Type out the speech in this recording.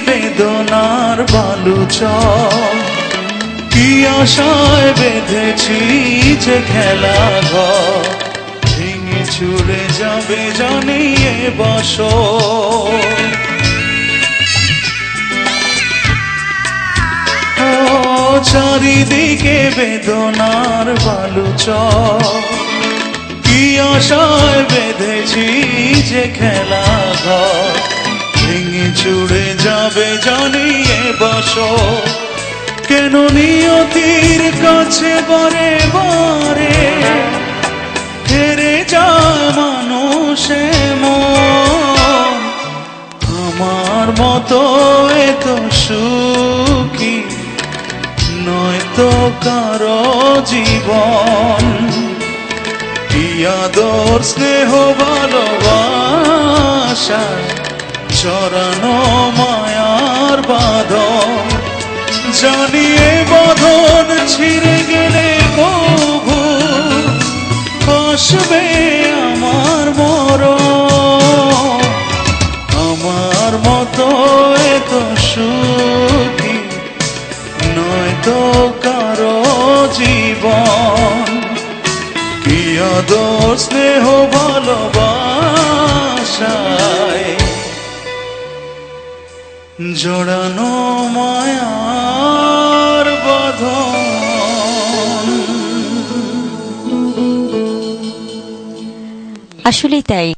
বেদনার বালুচর কি আশায় বেঁধেছি যে খেলা ঘর ভেঙে চুরে যাবে জানিয়ে বসর চারিদিকে বেদনার বালুচর কি আশায় বেঁধেছি যে খেলা ঘর ভেঙে চুড়ে যাবে জানিয়ে বসর কেন নিয়তির কাছে বারে বারে হেরে যায় মানুষে মন আমার মতো এত সুখী নয়তো কারো জীবন কি আদর স্নেহ ভালোবাসা চরানো মায়ার বাঁধন জানিয়ে বাঁধন ছিঁড়ে গেলে কবু আসবে আমার মরণ আমার মতো এত সুখী নয়তো কারো জীবন কি আদর স্নেহ ভালোবাসায় জড়ানো মায়ার বাঁধন। আসলেই তাই।